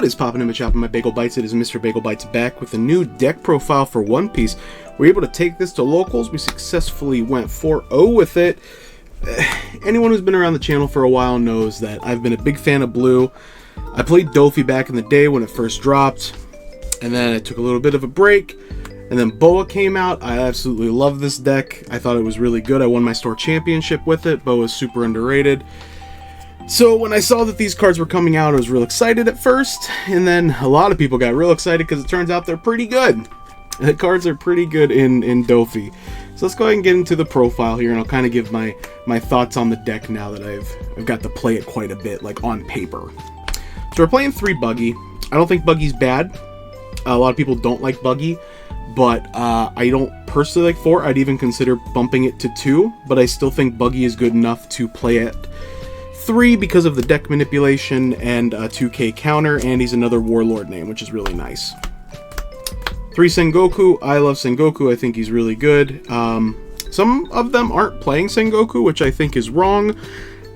What is poppin' in the shop in my Bagel Bites? It is Mr. Bagel Bites back with a new deck profile for One Piece. We're able to take this to locals. We successfully went 4-0 with it. Anyone who's been around the channel for a while knows that I've been a big fan of blue. I played Doffy back in the day when it first dropped, and then I took a little bit of a break, and then Boa came out. I absolutely love this deck. I thought it was really good. I won my store championship with it. Boa's super underrated. So when I saw that these cards were coming out, I was real excited at first, and then a lot of people got real excited because it turns out they're pretty good. The cards are pretty good in Doffy. So let's go ahead and get into the profile here, and I'll kind of give my thoughts on the deck now that I've got to play it quite a bit, like on paper. So we're playing 3 Buggy. I don't think Buggy's bad. A lot of people don't like Buggy, but I don't personally like 4. I'd even consider bumping it to 2, but I still think Buggy is good enough to play at 3 because of the deck manipulation and a 2K counter, and he's another Warlord name, which is really nice. 3 Sengoku. I love Sengoku. I think he's really good. Some of them aren't playing Sengoku, which I think is wrong,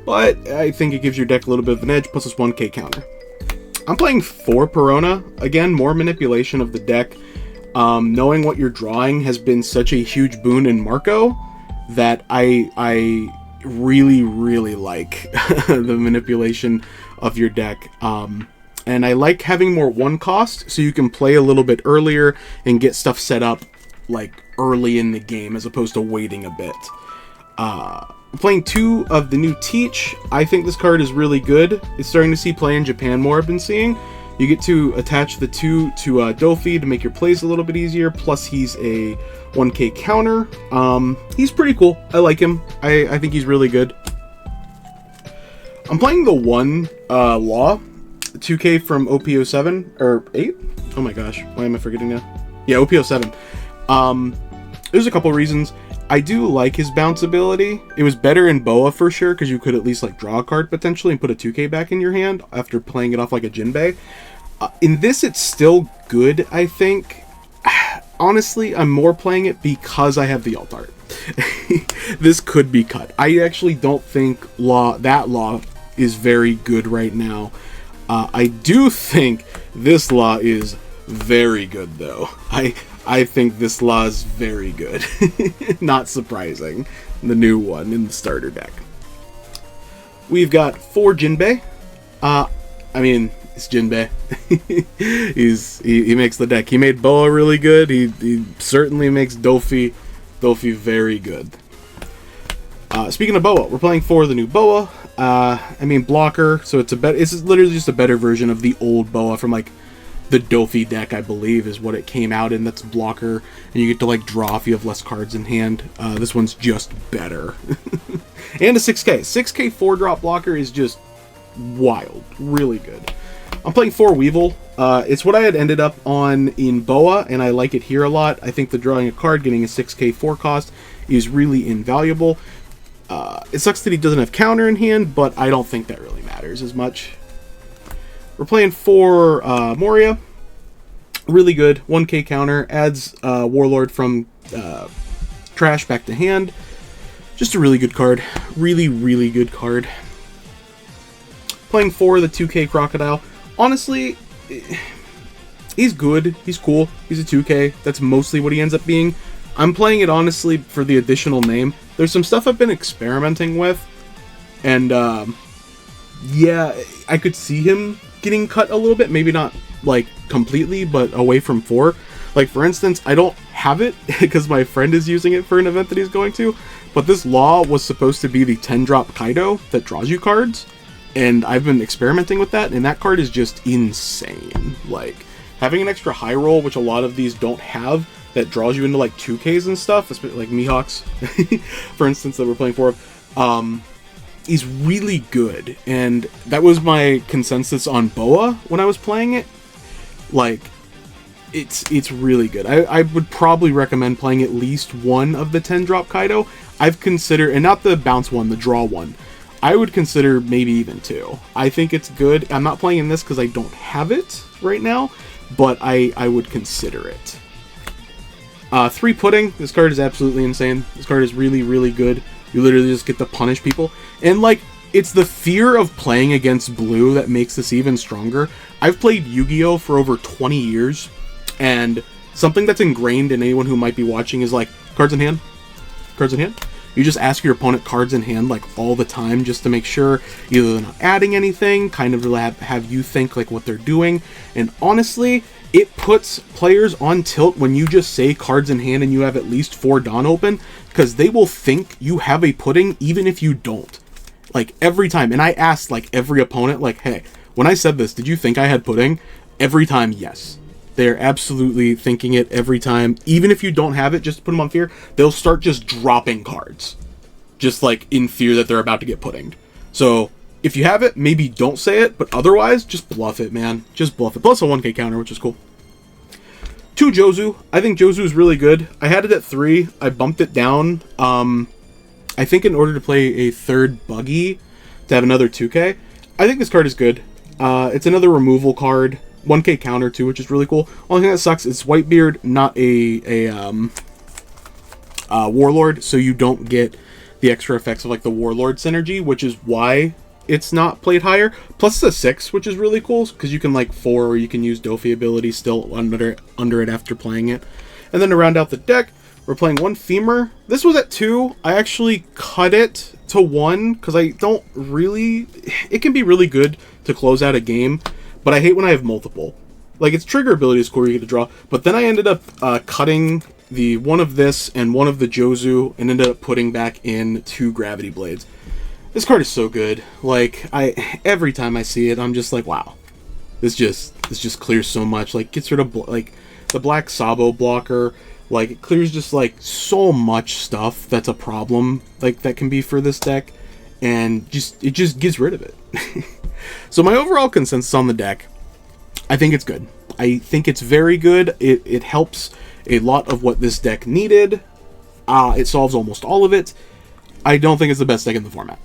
but I think it gives your deck a little bit of an edge, plus this 1K counter. I'm playing 4 Perona. Again, more manipulation of the deck. Knowing what you're drawing has been such a huge boon in Marco that I really like the manipulation of your deck. And I like having more 1 cost, so you can play a little bit earlier and get stuff set up like early in the game as opposed to waiting a bit. Playing 2 of the new Teach. I think this card is really good. It's starting to see play in Japan more, I've been seeing. You get to attach the 2 to Doffy to make your plays a little bit easier, plus he's a 1K counter. He's pretty cool. I like him. I think he's really good. I'm playing the 1 Law, 2K from OP07, or 8? Oh my gosh, why am I forgetting now? Yeah, OP07. There's a couple reasons. I do like his bounce ability. It was better in Boa for sure, because you could at least like draw a card potentially and put a 2K back in your hand after playing it off like a Jinbei. In this, it's still good, I think. Honestly, I'm more playing it because I have the alt art. This could be cut. I actually don't think that Law is very good right now. I do think this Law is very good, though. I think this Law is very good. Not surprising. The new one in the starter deck. We've got 4 Jinbei. I mean, it's Jinbei. he makes the deck. He made Boa really good. He certainly makes Doffy very good. Speaking of Boa, we're playing 4 of the new Boa. I mean blocker, so it's literally just a better version of the old Boa from like the Doffy deck, I believe, is what it came out in. That's blocker, and you get to like draw if you have less cards in hand. This one's just better. And a 6K. 6K 4-drop blocker is just wild. Really good. I'm playing 4 Weevil. It's what I had ended up on in Boa, and I like it here a lot. I think the drawing a card, getting a 6K 4 cost, is really invaluable. It sucks that he doesn't have counter in hand, but I don't think that really matters as much. We're playing 4 Moria. Really good. 1K counter. Adds Warlord from trash back to hand. Just a really good card. Really good card. Playing 4 the 2K Crocodile. Honestly, he's good. He's cool. He's a 2K. That's mostly what he ends up being. I'm playing it honestly for the additional name. There's some stuff I've been experimenting with, and yeah, I could see him getting cut a little bit. Maybe not like completely, but away from 4. Like for instance, I don't have it because my friend is using it for an event that he's going to, but this Law was supposed to be the 10-drop Kaido that draws you cards, and I've been experimenting with that, and that card is just insane. Like having an extra high roll, which a lot of these don't have, that draws you into like 2Ks and stuff, like Mihawks, for instance, that we're playing 4 of, is really good. And that was my consensus on Boa when I was playing it. Like, it's really good. I would probably recommend playing at least 1 of the 10-drop Kaido. I've considered, and not the bounce one, the draw one. I would consider maybe even 2. I think it's good. I'm not playing in this because I don't have it right now, but I would consider it. 3 Pudding. This card is absolutely insane. This card is really good. You literally just get to punish people. And like, it's the fear of playing against blue that makes this even stronger. I've played Yu-Gi-Oh! For over 20 years, and something that's ingrained in anyone who might be watching is like, cards in hand, cards in hand. You just ask your opponent cards in hand like all the time just to make sure either they're not adding anything, kind of have you think like what they're doing. And honestly, it puts players on tilt when you just say cards in hand and you have at least 4 Dawn open, because they will think you have a pudding even if you don't. Like every time. And I asked like every opponent, like, hey, when I said this, did you think I had pudding? Every time, yes. They're absolutely thinking it every time. Even if you don't have it, just to put them on fear, they'll start just dropping cards. Just like in fear that they're about to get puddinged. So if you have it, maybe don't say it, but otherwise, just bluff it, man. Just bluff it. Plus a 1k counter, which is cool. 2 Jozu. I think Jozu is really good. I had it at 3. I bumped it down. I think in order to play a 3rd Buggy, to have another 2k, I think this card is good. It's another removal card. 1k counter too, which is really cool. Only thing that sucks is Whitebeard, not a Warlord, so you don't get the extra effects of like the Warlord synergy, which is why it's not played higher. Plus it's a 6, which is really cool, because you can like 4, or you can use Doffy ability still under it after playing it. And then to round out the deck, we're playing 1 Femur. This was at 2. I actually cut it to 1, because I don't really... It can be really good to close out a game, but I hate when I have multiple. Like, its trigger ability is cool, you get to draw, but then I ended up cutting the one of this and one of the Jozu, and ended up putting back in 2 Gravity Blades. This card is so good. Like, every time I see it, I'm just like, wow. This just clears so much. Like, gets rid of, like, the black Sabo blocker. Like, it clears just, like, so much stuff that's a problem, like, that can be for this deck. And it just gets rid of it. So my overall consensus on the deck, I think it's good. I think it's very good. It helps a lot of what this deck needed. It solves almost all of it. I don't think it's the best deck in the format.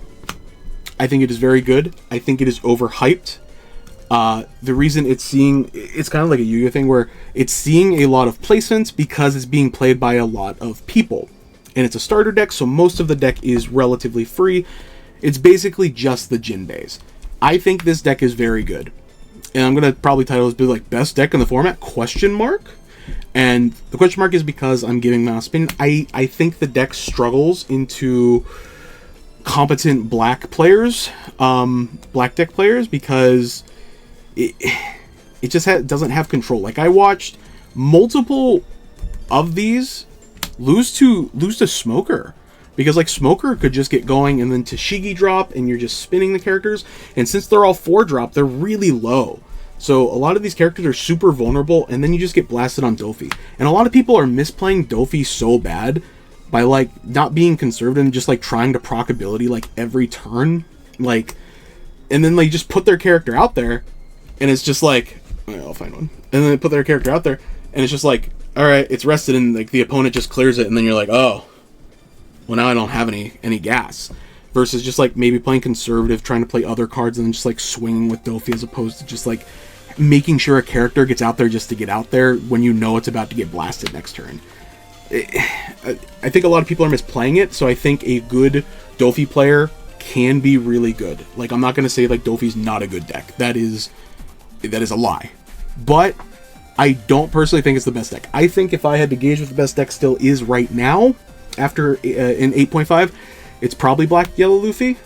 I think it is very good. I think it is overhyped. The reason it's kind of like a Yu-Gi-Oh thing where it's seeing a lot of placements because it's being played by a lot of people. And it's a starter deck, so most of the deck is relatively free. It's basically just the Jinbeis. I think this deck is very good. And I'm going to probably title this like best deck in the format, question mark. And the question mark is because I'm giving my opinion. I think the deck struggles into competent black players, black deck players, because it just doesn't have control. Like, I watched multiple of these lose to Smoker. Because, like, Smoker could just get going and then Tashigi drop, and you're just spinning the characters. And since they're all 4 drop, they're really low. So a lot of these characters are super vulnerable, and then you just get blasted on Doffy. And a lot of people are misplaying Doffy so bad by, like, not being conservative and just, like, trying to proc ability, like, every turn. Like, and then they just put their character out there, and it's just like, I'll find one. And then they put their character out there, and it's just like, alright, it's rested, and, like, the opponent just clears it, and then you're like, oh, well, now I don't have any gas. Versus just, like, maybe playing conservative, trying to play other cards, and then just, like, swinging with Doffy, as opposed to just, like, making sure a character gets out there just to get out there when you know it's about to get blasted next turn. I think a lot of people are misplaying it, so I think a good Doffy player can be really good. Like, I'm not going to say, like, Doffy's not a good deck. That is a lie. But I don't personally think it's the best deck. I think if I had to gauge what the best deck still is right now, after in 8.5, it's probably Black Yellow Luffy.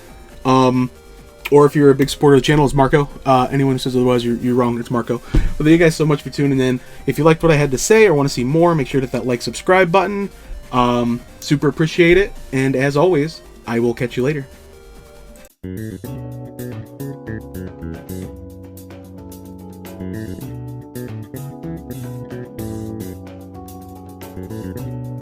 Or if you're a big supporter of the channel, it's Marco. Anyone who says otherwise, you're wrong. It's Marco. But thank you guys so much for tuning in. If you liked what I had to say or want to see more, make sure to hit that like, subscribe button. Super appreciate it. And as always, I will catch you later.